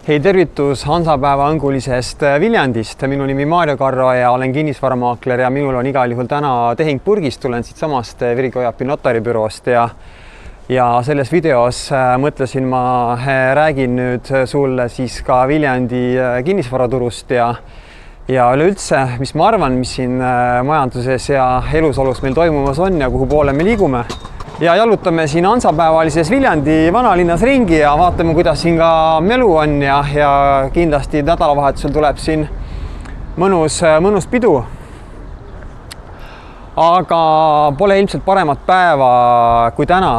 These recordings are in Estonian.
Hei, tervitus Hansapäeva õngulisest Viljandist. Minu nimi Maarjo Karro ja olen kinnisvaramaakler ja minul on igal juhul täna tehing purgis. Tulen siit samast Virgo Ojapi notaribüroost ja selles videos mõtlesin ma räägin nüüd sulle siis ka Viljandi kinnisvaraturust ja üleüldse, mis ma arvan, mis siin majanduses ja elusolus meil toimumas on ja kuhu poole me liigume. Ja jalutame siin Hansapäevalises Viljandi vanalinnas ringi ja vaatame, kuidas siin ka melu on ja kindlasti nädalavahetusel tuleb siin mõnus pidu. Aga pole ilmselt paremat päeva kui täna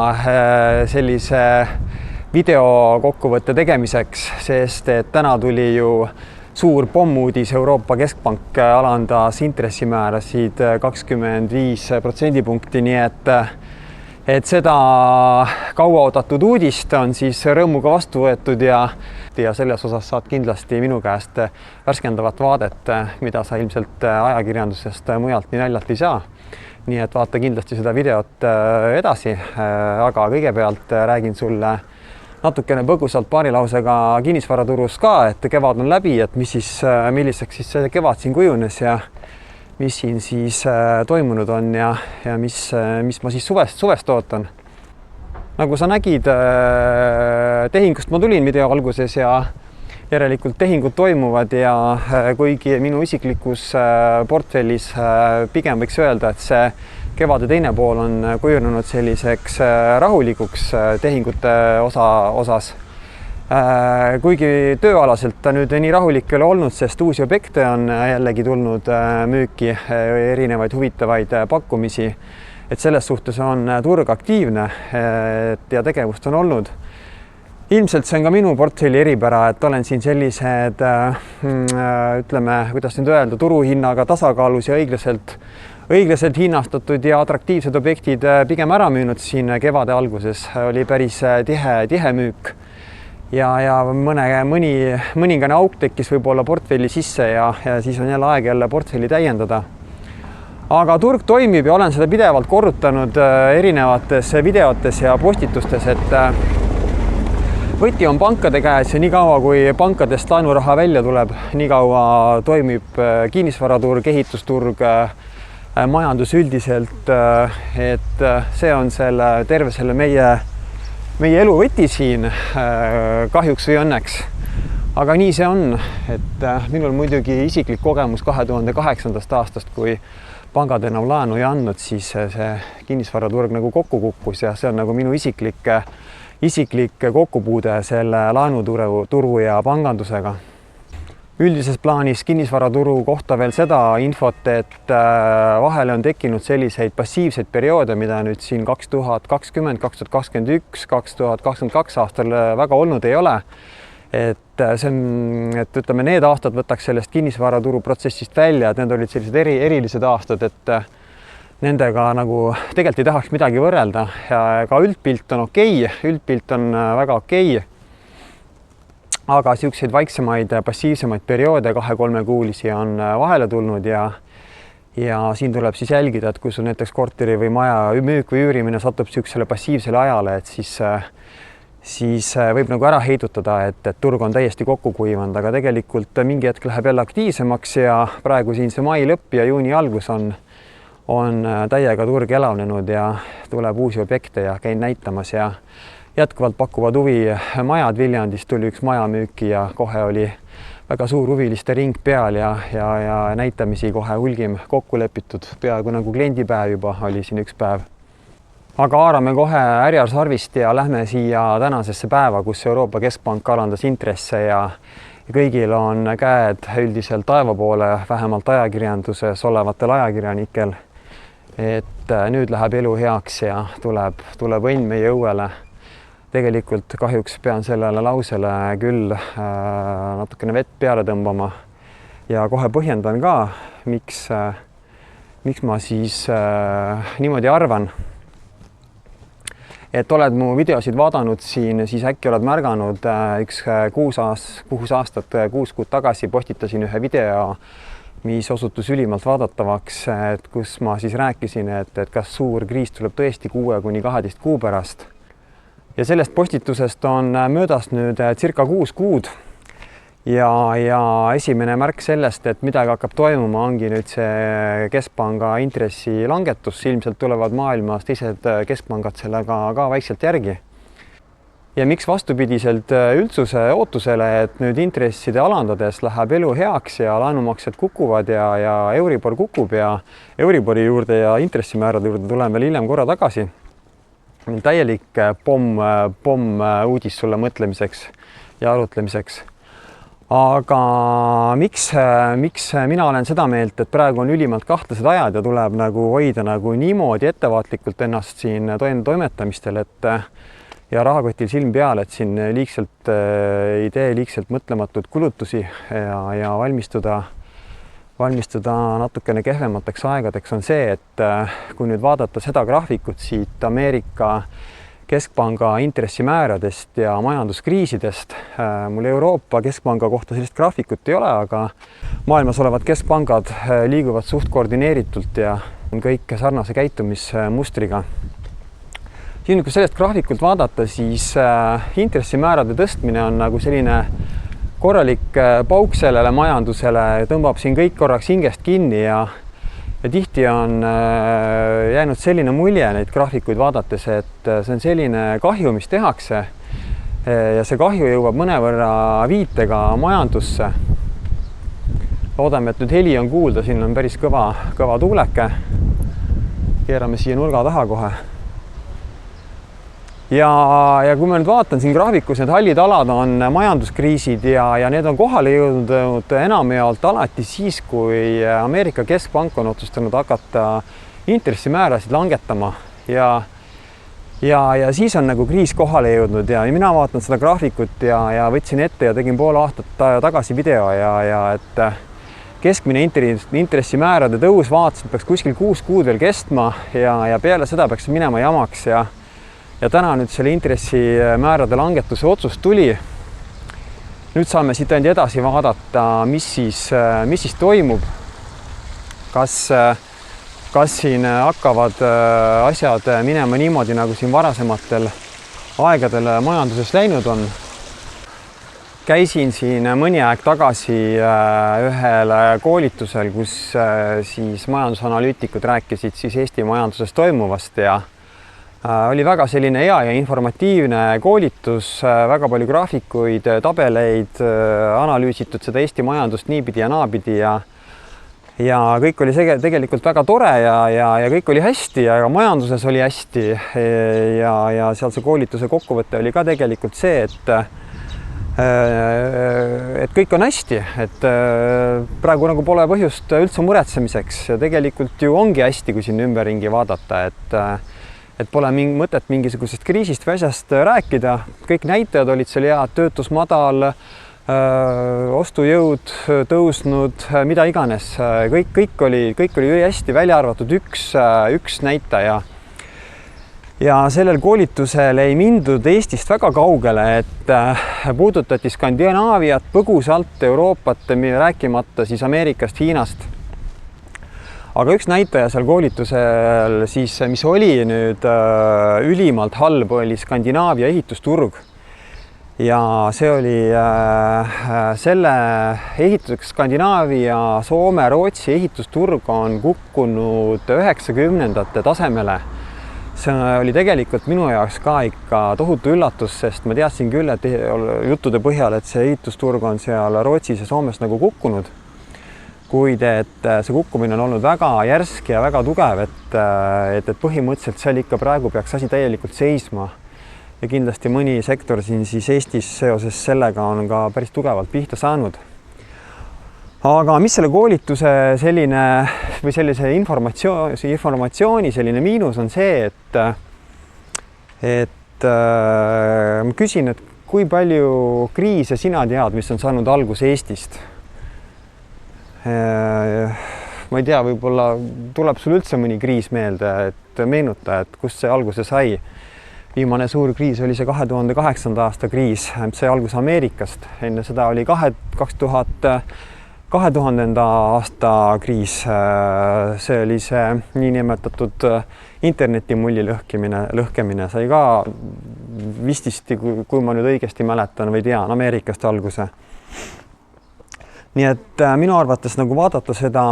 sellise video kokkuvõtte tegemiseks, sest et täna tuli ju suur pommuudis. Euroopa Keskpank alandas intressimäärasid 25% punkti, nii et seda kauaoodatud uudist on siis rõõmuga vastu võetud ja selles osas saad kindlasti minu käest värskendavat vaadet, mida sa ilmselt ajakirjandusest mujalt nii naljalt ei saa. Nii et vaata kindlasti seda videot edasi, aga kõigepealt räägin sulle natukene põgusalt paari lausega kinnisvaraturust ka, et kevad on läbi, et milliseks siis see kevad siin kujunes ja mis siin siis toimunud on ja mis ma siis suvest ootan. Nagu sa nägid, tehingust ma tulin video alguses ja järelikult tehingud toimuvad ja kuigi minu isiklikus portfellis pigem võiks öelda, et see kevade teine pool on kujunenud selliseks rahulikuks tehingute osas. Kuigi tööalaselt ta nüüd nii rahulik ei ole olnud, sest uusi objekte on jällegi tulnud müüki, erinevaid huvitavaid pakkumisi, et selles suhtes on turg aktiivne ja tegevust on olnud. Ilmselt see on ka minu portfelli eripära, et olen siin sellised, ütleme, kuidas nüüd öelda, turuhinnaga tasakaalus ja õiglaselt hinnastatud ja atraktiivsed objektid pigem ära müünud siin kevade alguses. Oli päris tihe müük. Ja mõningane auk tekkis võib-olla portfelli sisse ja siis on jälle portfelli täiendada. Aga turg toimib ja olen seda pidevalt korrutanud erinevates videotes ja postitustes, et võti on pankade käes ja nii kaua, kui pankadest laenuraha välja tuleb, nii kaua toimib kinnisvaraturg, ehitusturg, majandus üldiselt, et see on terve selle meie elu võti siin, kahjuks või õnneks. Aga nii see on, et minul muidugi isiklik kogemus 2008. aastast, kui pangad enam laenu ei andnud, siis see kinnisvaraturg nagu kokku kukkus ja see on nagu minu isiklik kokkupuude selle laenuturu ja pangandusega. Üldises plaanis kinnisvaraturu kohta veel seda infot, et vahele on tekkinud selliseid passiivseid perioode, mida nüüd siin 2020, 2021, 2022 aastal väga olnud ei ole. Et ütleme, need aastad võtaks sellest kinnisvaraturu protsessist välja, et need olid sellised erilised aastad, et nendega nagu tegelikult ei tahaks midagi võrrelda ja ka üldpilt on okei, üldpilt on väga okei. Aga siukseid vaiksemaid, passiivsemaid perioode 2-3 kuulisi on vahele tulnud ja siin tuleb siis jälgida, et kui sul näiteks korteri või maja müük või üürimine satub siuksele passiivsele ajale, et siis võib nagu ära heidutada, et turg on täiesti kokku kuivanud, aga tegelikult mingi hetk läheb jälle aktiivsemaks ja praegu siin see mai lõpp ja juuni algus on täiega turg elavnenud ja tuleb uusi objekte ja käin näitamas ja jätkuvalt pakuvad huvi majad. Viljandist tuli üks maja müüki ja kohe oli väga suur huviliste ring peal ja näitamisi kohe hulgim kokku lepitud. Peaaegu nagu kliendipäev juba oli siin üks päev. Aga haarame kohe härjal sarvist ja lähme siia tänasesse päeva, kus Euroopa Keskpank alandas intresse ja kõigil on käed üldiselt taeva poole, vähemalt ajakirjanduses olevatel ajakirjanikel. Et nüüd läheb elu heaks ja tuleb õnn meie õuele. Tegelikult kahjuks pean sellele lausele küll natukene vett peale tõmbama ja kohe põhjendan ka, miks ma siis niimoodi arvan. Et oled mu videosid vaadanud siin, siis äkki oled märganud 6 kuud tagasi postitasin ühe video, mis osutus ülimalt vaadatavaks, et kus ma siis rääkisin, et kas suur kriis tuleb tõesti 6-12 kuu pärast. Ja sellest postitusest on möödas nüüd circa 6 kuud ja esimene märk sellest, et midagi hakkab toimuma, ongi nüüd see keskpanga intressilangetus. Ilmselt tulevad maailmas teised keskpangad sellega ka vaikselt järgi. Ja miks vastupidiselt üldsuse ootusele, et nüüd intresside alandades läheb elu heaks ja laenumaksed kukuvad ja Euribor kukub ja Euribori juurde ja intressimäärade juurde tuleme veel hiljem korra tagasi. Täielik pomm uudis sulle mõtlemiseks ja arutlemiseks. Aga miks mina olen seda meelt, et praegu on ülimalt kahtlased ajad ja tuleb nagu hoida nagu niimoodi ettevaatlikult ennast siin toimetamistel, et ja rahakotil silm peal, et siin ei tee liigselt mõtlematud kulutusi ja valmistuda natukene kehvemateks aegadeks, on see, et kui nüüd vaadata seda graafikut siit Ameerika keskpanga intressimääradest ja majanduskriisidest. Mul Euroopa keskpanga kohta sellist graafikut ei ole, aga maailmas olevad keskpangad liiguvad suht koordineeritult ja on kõik sarnase käitumismustriga. Siin, kui sellest graafikult vaadata, siis intressimäärade tõstmine on nagu selline korralik pauk sellele majandusele, tõmbab siin kõik korraks hingest kinni ja tihti on jäänud selline mulje neid graafikuid vaadates, et see on selline kahju, mis tehakse ja see kahju jõuab mõnevõrra viitega majandusse. Loodame, et nüüd heli on kuulda, siin on päris kõva tuuleke. Keerame siia nurga taha kohe. Ja kui ma nüüd vaatan siin graafikus, need hallid alad on majanduskriisid ja need on kohale jõudnud enamjaolt alati siis, kui Ameerika keskpank on otsustanud hakata intressimäärasid langetama ja siis on nagu kriis kohale jõudnud ja mina vaatan seda graafikut ja võtsin ette ja tegin pool aastat tagasi video ja et keskmine intressimäärade tõus vaatasin, peaks kuskil 6 kuud veel kestma ja peale seda peaks minema jamaks ja täna nüüd selle intressimäärade langetuse otsus tuli. Nüüd saame siit ainult edasi vaadata, mis siis toimub. Kas siin hakkavad asjad minema niimoodi, nagu siin varasematel aegadel majanduses läinud on. Käisin siin mõni aeg tagasi ühel koolitusel, kus siis majandusanalüütikud rääkisid siis Eesti majanduses toimuvast ja oli väga selline hea ja informatiivne koolitus, väga palju graafikuid, tabeleid, analüüsitud seda Eesti majandust niipidi ja naapidi ja kõik oli tegelikult väga tore ja kõik oli hästi ja majanduses oli hästi ja seal see koolituse kokkuvõte oli ka tegelikult see, et kõik on hästi, et praegu nagu pole põhjust üldse muretsemiseks ja tegelikult ju ongi hästi, kui siin ümberringi vaadata, et pole mõtet mingisugusest kriisist või asjast rääkida. Kõik näitajad olid seal head, töötus madal, ostujõud tõusnud, mida iganes. Kõik oli hästi, välja arvatud üks näitaja. Ja sellel koolitusel ei mindud Eestist väga kaugele, et puudutati Skandinaaviat, põgusalt Euroopat, rääkimata siis Ameerikast, Hiinast. Aga üks näitaja seal koolitusel siis, mis oli nüüd ülimalt halb, oli Skandinaavia ehitusturg. Ja see oli selle ehituseks Skandinaavia, Soome, Rootsi ehitusturg on kukkunud 90ndate tasemele. See oli tegelikult minu jaoks ka ikka tohutu üllatus, sest ma teadsin küll, et juttude põhjal, et see ehitusturg on seal Rootsis ja Soomes nagu kukkunud. Kuid et see kukkumine on olnud väga järsk ja väga tugev, et põhimõtteliselt seal ikka praegu peaks asi täielikult seisma. Ja kindlasti mõni sektor siin siis Eestis seoses sellega on ka päris tugevalt pihta saanud. Aga mis selle koolituse selline või sellise informatsiooni selline miinus on see, et ma küsin, et kui palju kriise sina tead, mis on saanud alguse Eestist? Ma ei tea, võib-olla tuleb sul üldse mõni kriis meelde, et meenuta, et kust see alguse sai. Viimane suur kriis oli see 2008. aasta kriis, see algus Ameerikast. Enne seda oli 2000. aasta kriis. See oli see niinimetatud internetimulli lõhkemine. Sai ka vististi, kui ma nüüd õigesti mäletan või tean, Ameerikast alguse. nii et minu arvates nagu vaadata seda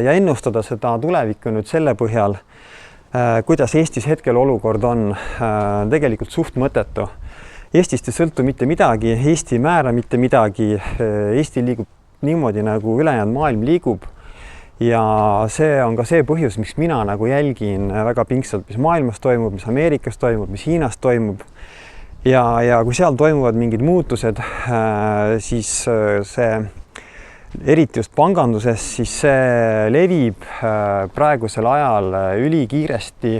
ja ennustada seda tulevikku nüüd selle põhjal, kuidas Eestis hetkel olukord on, tegelikult suht mõttetu. Eestist ei sõltu mitte midagi, Eesti ei määra mitte midagi, Eesti liigub niimoodi, nagu ülejäänud maailm liigub. Ja see on ka see põhjus, miks mina nagu jälgin väga pingsalt, mis maailmas toimub, mis Ameerikas toimub, mis Hiinas toimub. Ja kui seal toimuvad mingid muutused, siis see eriti just panganduses, siis see levib praegusel ajal ülikiiresti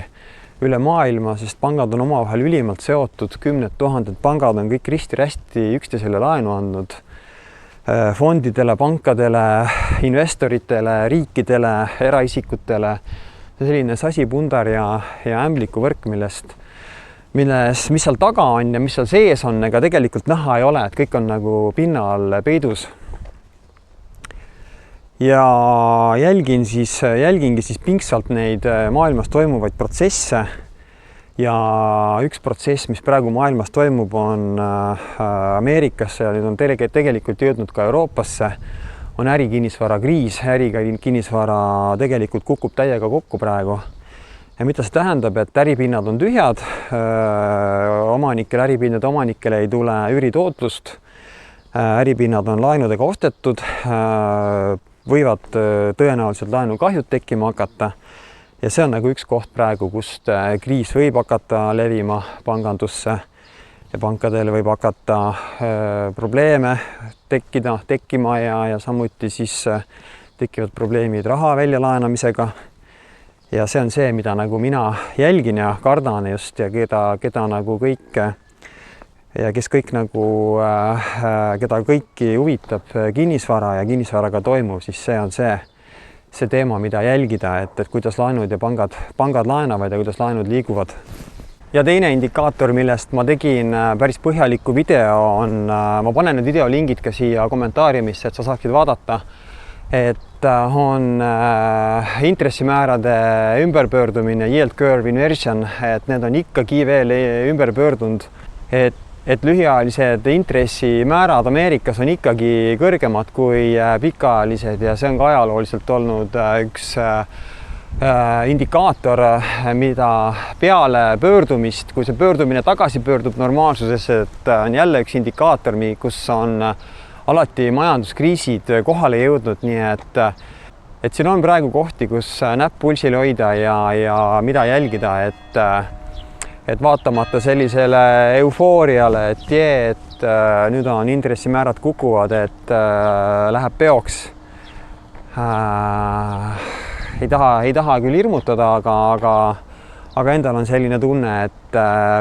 üle maailma, sest pangad on omavahel ülimalt seotud, 10 000 pangad on kõik risti-rästi üksteisele laenu andnud fondidele, pankadele, investoritele, riikidele, eraisikutele. Selline sasipundar ja ämblikuvõrk, mis seal taga on ja mis seal sees on, ega tegelikult näha ei ole, et kõik on nagu pinna all peidus. Ja jälgingi siis pingsalt neid maailmas toimuvaid protsesse ja üks protsess, mis praegu maailmas toimub, on Ameerikasse ja nüüd on tegelikult jõudnud ka Euroopasse, on ärikinnisvara kriis. Ärikinnisvara tegelikult kukub täiega kokku praegu. Ja mida see tähendab, et äripinnad on tühjad, äripindade omanikele ei tule üüritootlust, äripinnad on laenudega ostetud, võivad tõenäoliselt laenukahjud tekkima hakata ja see on nagu üks koht praegu, kust kriis võib hakata levima pangandusse ja pankadel võib hakata probleeme tekkima ja samuti siis tekivad probleemid raha väljalaenamisega. Ja see on see, mida nagu mina jälgin ja kardan just ja keda nagu kõik ja keda kõiki huvitab kinnisvara ja kinnisvaraga toimuv, siis see on see teema, mida jälgida, et kuidas laenud ja pangad laenavad ja kuidas laenud liiguvad. Ja teine indikaator, millest ma tegin päris põhjaliku video on, ma panen need videolingid ka siia kommentaariumisse, et sa saaksid vaadata, et on intressimäärade ümberpöördumine, yield curve inversion, et need on ikkagi veel ümber pöördunud, et lühiajalised intressimäärad Ameerikas on ikkagi kõrgemad kui pikaajalised ja see on ka ajalooliselt olnud üks indikaator, mida peale pöördumist, kui see pöördumine tagasi pöördub normaalsusesse, et on jälle üks indikaator, kus on alati majanduskriisid kohale jõudnud, nii et siin on praegu kohti, kus näpp pulsil hoida ja mida jälgida, et vaatamata sellisele eufooriale, et nüüd on intressimäärad kukuvad, et läheb peoks. Ei taha küll hirmutada, aga endal on selline tunne, et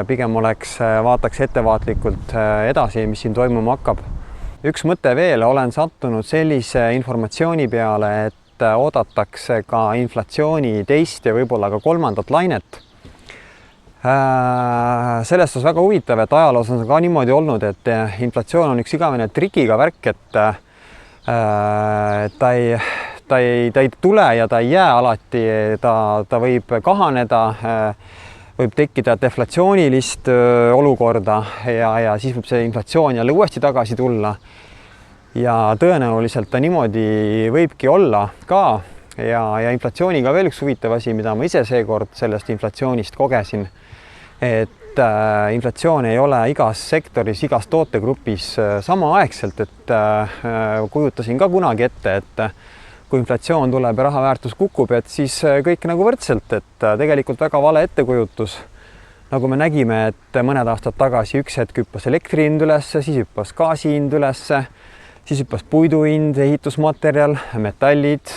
pigem vaataks ettevaatlikult edasi, mis siin toimuma hakkab. Üks mõte veel, olen sattunud sellise informatsiooni peale, et oodatakse ka inflatsiooni teist ja võib-olla ka kolmandat lainet. Sellest on väga huvitav, et ajaloos on ka niimoodi olnud, et inflatsioon on üks igavene trikiga värk, et ta ei tule ja ta ei jää alati, ta võib kahaneda, võib tekkida deflatsioonilist olukorda ja siis võib see inflatsioon jälle uuesti tagasi tulla. Ja tõenäoliselt ta niimoodi võibki olla ka ja inflatsiooniga veel üks huvitav asi, mida ma ise seekord sellest inflatsioonist kogesin, et inflatsioon ei ole igas sektoris, igas tootegrupis samaaegselt, et kujutasin ka kunagi ette, et kui inflatsioon tuleb ja raha väärtus kukub, et siis kõik nagu võrdselt, et tegelikult väga vale ettekujutus. Nagu me nägime, et mõned aastad tagasi üks hetk hüppas elektri hind ülesse, siis hüppas gaasi hind ülesse, siis hüppas puidu hind, ehitusmaterjal, metallid,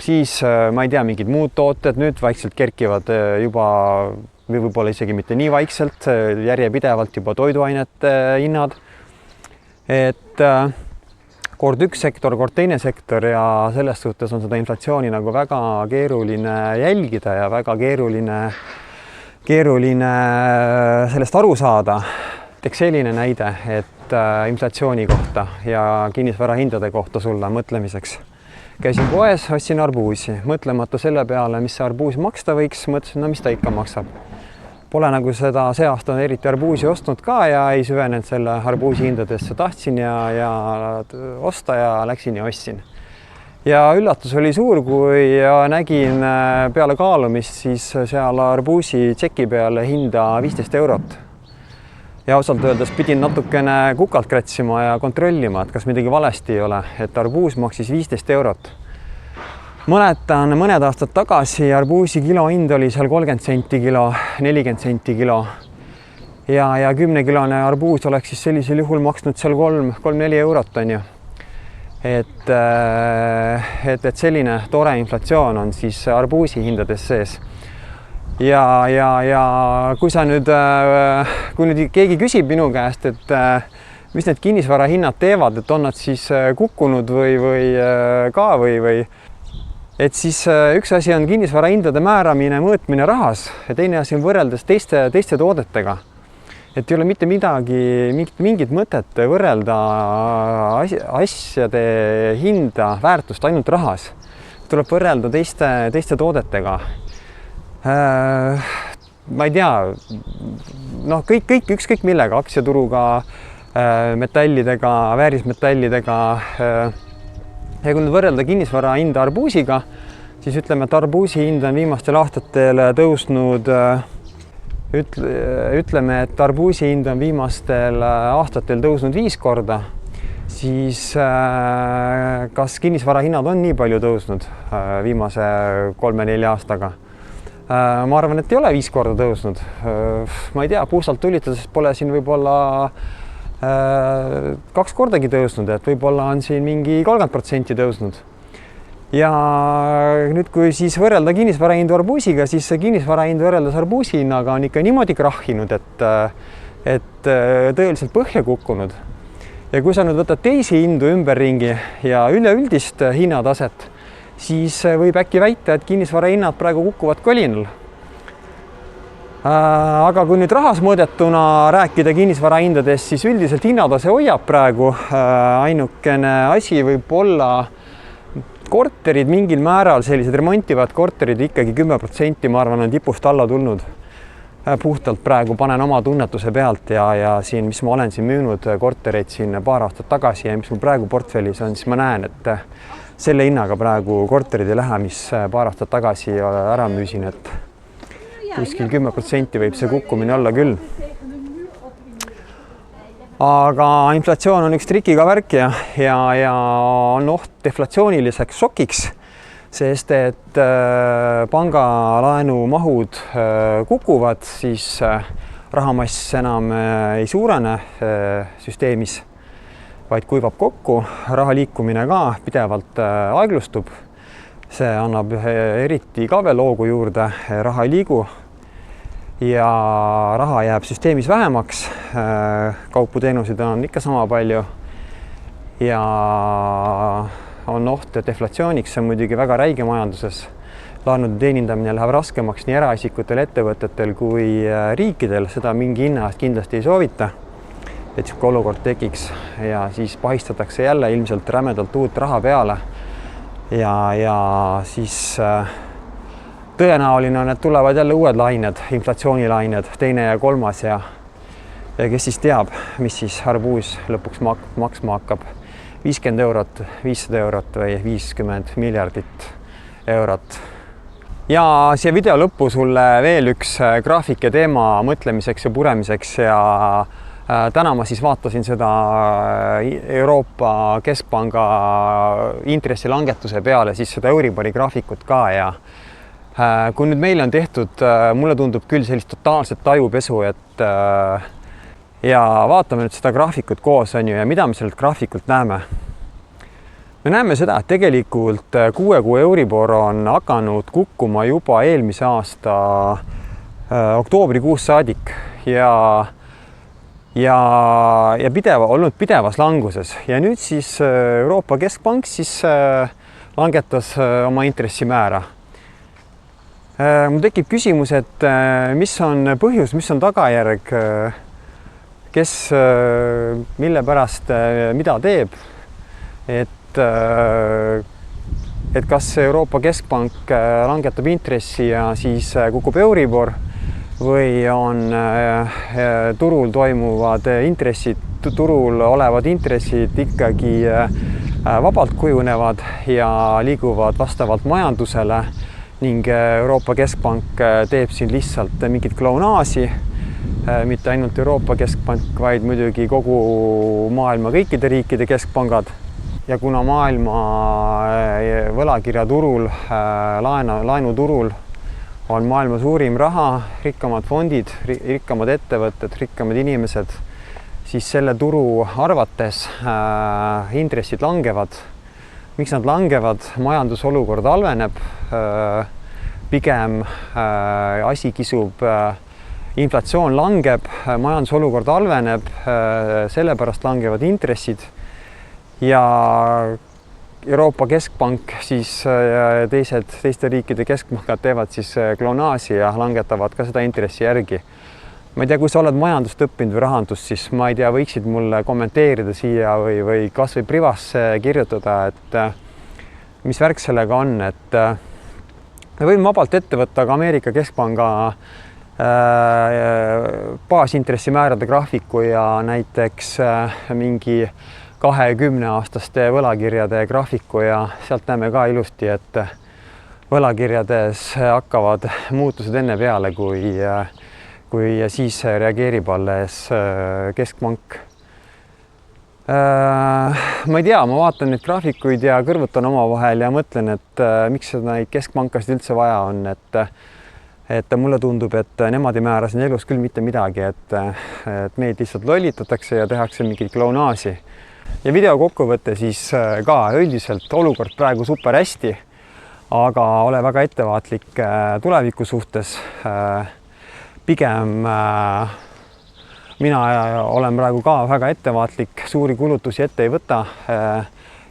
siis ma ei tea, mingid muud tooted nüüd vaikselt kerkivad juba või võib-olla isegi mitte nii vaikselt, järjepidevalt juba toiduainete hinnad. Et kord üks sektor, kord teine sektor ja selles suhtes on seda inflatsiooni nagu väga keeruline jälgida ja väga keeruline sellest aru saada. Teeks selline näide, et inflatsiooni kohta ja kinnisvarahindade kohta sulle mõtlemiseks. Käisin poes, ostsin arbuusi, mõtlemata selle peale, mis see arbuus maksta võiks, mõtlesin, no mis ta ikka maksab. Pole nagu seda see aasta eriti arbuusi ostnud ka ja ei süvenenud selle arbuusi hindadesse. Tahtsin ja osta ja läksin ja ostsin. Ja üllatus oli suur, kui nägin peale kaalumist siis seal arbuusi tšeki peale hinda 15 eurot. Ja ausalt öeldes pidin natukene kukalt kratsima ja kontrollima, et kas midagi valesti ei ole, et arbuus maksis 15 eurot. Mäletan, mõned aastad tagasi arbuusi kilo hind oli seal 30 senti kilo, 40 senti kilo. Ja 10-kilone arbuus oleks siis sellisel juhul maksnud seal 3-4 eurot, on ju. Et selline tore inflatsioon on siis arbuusi hindades sees. Ja kui nüüd keegi küsib minu käest, et mis need kinnisvara hinnad teevad, et on nad siis kukkunud või et siis üks asi on kinnisvara hindade määramine, mõõtmine rahas ja teine asi on võrreldes teiste toodetega. Et ei ole mitte mingit mõtet võrrelda asjade hinda, väärtust ainult rahas. Tuleb võrrelda teiste toodetega. Ma ei tea, kõik ükskõik millega, aktsiaturuga, metallidega, väärismetallidega. Ja kui nüüd võrrelda kinnisvara hinda arbuusiga, siis ütleme, et arbuusi hind on viimastel aastatel tõusnud, ütleme, et arbuusi hind on viimastel aastatel tõusnud 5 korda, siis kas kinnisvara hinnad on nii palju tõusnud viimase 3-4 aastaga? Ma arvan, et ei ole 5 korda tõusnud. Ma ei tea, puustalt tulitades pole siin võib-olla 2 kordagi tõusnud, et võib-olla on siin mingi 30% tõusnud. Ja nüüd, kui siis võrrelda kinnisvara hindu arbuusiga, siis see kinnisvara hind võrreldes arbuusi hinnaga on ikka niimoodi krahhinud, et tõeliselt põhja kukkunud. Ja kui sa nüüd võtad teisi hindu ümberringi ja üleüldist hinnataset, siis võib äkki väita, et kinnisvara hinnad praegu kukuvad kolinal. Aga kui nüüd rahas mõõdetuna rääkida kinnisvara hindadest, siis üldiselt hinnatase hoiab praegu. Ainukene asi võib olla korterid mingil määral, sellised remontivad korterid ikkagi 10%, ma arvan, on tipust alla tulnud. Puhtalt praegu panen oma tunnetuse pealt ja siin, mis ma olen siin müünud kortereid siin paar aastat tagasi ja mis mul praegu portfellis on, siis ma näen, et selle hinnaga praegu korterid ei lähe, mis paar aastat tagasi ära müüsin, et kuskil 10% võib see kukkumine olla küll. Aga inflatsioon on üks trikiga värk ja on oht deflatsiooniliseks šokiks, sest et pangalaenu mahud kukuvad, siis rahamass enam ei suurene süsteemis, vaid kuivab kokku, raha liikumine ka pidevalt aeglustub. See annab eriti ka veel loogu juurde, raha ei liigu ja raha jääb süsteemis vähemaks. Kaupu-teenuseid on ikka sama palju ja on oht deflatsiooniks, see on muidugi väga räige majanduses. Laenude teenindamine läheb raskemaks nii eraisikutel, ettevõtetel kui riikidel, seda mingi hinna eest kindlasti ei soovita, et selline olukord tekiks ja siis pahistatakse jälle ilmselt rämedalt uut raha peale ja siis tõenäoline on, et tulevad jälle uued lained, inflatsioonilained, 2. ja 3. ja kes siis teab, mis siis arbuus lõpuks maksma hakkab, 50 eurot, 500 eurot või 50 miljardit eurot. Ja siia video lõppu sulle veel üks graafik ja teema mõtlemiseks ja puremiseks ja täna ma siis vaatasin seda Euroopa Keskpanga intressilangetuse peale, siis seda Euribori graafikut ka ja kui nüüd meile on tehtud, mulle tundub küll sellist totaalset tajupesu, et ja vaatame nüüd seda graafikut koos, on ju, ja mida me sellelt graafikult näeme. Me näeme seda, et tegelikult 6 kuu Euribor on hakanud kukkuma juba eelmise aasta oktoobrikuus saadik ja olnud pidevas languses. Ja nüüd siis Euroopa Keskpank siis langetas oma intressimäära. Mul tekib küsimus, et mis on põhjus, mis on tagajärg, kes mille pärast mida teeb, et kas Euroopa Keskpank langetab intressi ja siis kukub Euribor või on turul toimuvad intressid, turul olevad intressid ikkagi vabalt kujunevad ja liiguvad vastavalt majandusele ning Euroopa Keskpank teeb siin lihtsalt mingit klounaaži, mitte ainult Euroopa Keskpank, vaid muidugi kogu maailma kõikide riikide keskpangad. Ja kuna maailma võlakirjaturul, laenuturul on maailma suurim raha, rikkamad fondid, rikkamad ettevõtted, rikkamad inimesed, siis selle turu arvates intressid langevad. Miks nad langevad? Majandusolukord halveneb, pigem asi kisub, inflatsioon langeb, majandusolukord halveneb, sellepärast langevad intressid ja Euroopa Keskpank siis teiste riikide keskpangad teevad siis klounaaži ja langetavad ka seda intressi järgi. Ma ei tea, kui sa oled majandust õppinud või rahandust, siis ma ei tea, võiksid mulle kommenteerida siia või kas või privasse kirjutada, et mis värk sellega on, et me võime vabalt ette võtta ka Ameerika Keskpanga baasintressimäärade graafiku ja näiteks mingi 20-aastaste võlakirjade graafiku ja sealt näeme ka ilusti, et võlakirjades hakkavad muutused enne peale, kui siis reageerib alles keskpank. Ma ei tea, ma vaatan neid graafikuid ja kõrvutan omavahel ja mõtlen, et miks neid keskpankasid üldse vaja on, et mulle tundub, et nemad ei määra siin elus küll mitte midagi, et meid lihtsalt lollitatakse ja tehakse mingit klounaaži. Ja video kokkuvõte siis ka üldiselt olukord praegu super hästi, aga ole väga ettevaatlik tuleviku suhtes. Pigem mina olen praegu ka väga ettevaatlik, suuri kulutusi ette ei võta,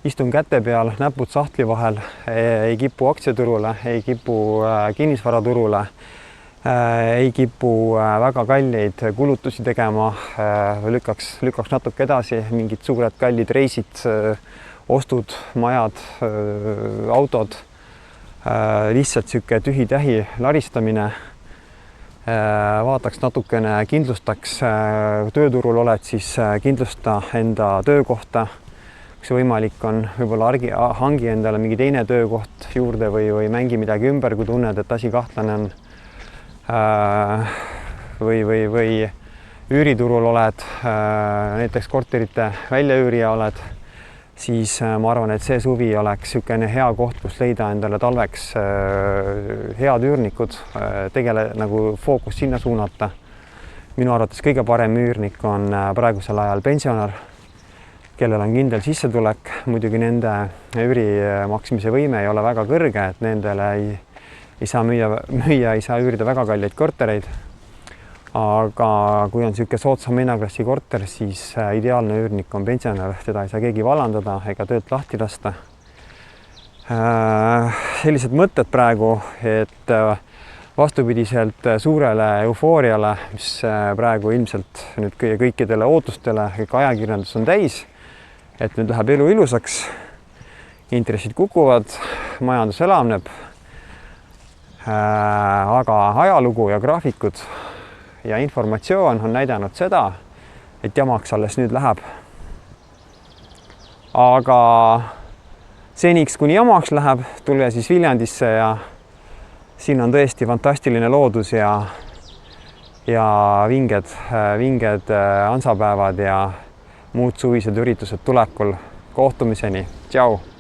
istun käte peal, näpud sahtli vahel, ei kipu aktsiaturule, ei kipu kinnisvaraturule, ei kipu väga kalleid kulutusi tegema, lükkaks natuke edasi, mingid suured kallid reisid, ostud, majad, autod, lihtsalt sihuke tühi-tähi laristamine. Vaataks natukene, kindlustaks, tööturul oled, siis kindlusta enda töökohta. Kui see võimalik on, võib-olla hangi endale mingi teine töökoht juurde või mängi midagi ümber, kui tunned, et asi kahtlane on. Või üüriturul oled, näiteks korterite väljaüürija oled, siis ma arvan, et see suvi oleks niisugune hea koht, kus leida endale talveks head üürnikud, nagu fookus sinna suunata. Minu arvates kõige parem üürnik on praegusel ajal pensionär, kellel on kindel sissetulek. Muidugi nende üüri maksmise võime ei ole väga kõrge, et nendele ei saa müüa, ei saa üürida väga kalleid kortereid. Aga kui on niisugune soodsam hinnaklassi korter, siis ideaalne üürnik on pensionär, teda ei saa keegi vallandada ega töölt lahti lasta. Sellised mõtted praegu, et vastupidiselt suurele eufooriale, mis praegu ilmselt nüüd kõikidele ootustele, kõik ajakirjandus on täis, et nüüd läheb elu ilusaks, intressid kukuvad, majandus elavneb, aga ajalugu ja graafikud ja informatsioon on näidanud seda, et jamaks alles nüüd läheb. Aga seniks, kuni jamaks läheb, tule siis Viljandisse ja siin on tõesti fantastiline loodus ja vinged ansapäevad ja muud suvised üritused tulekul. Kohtumiseni. Tšau!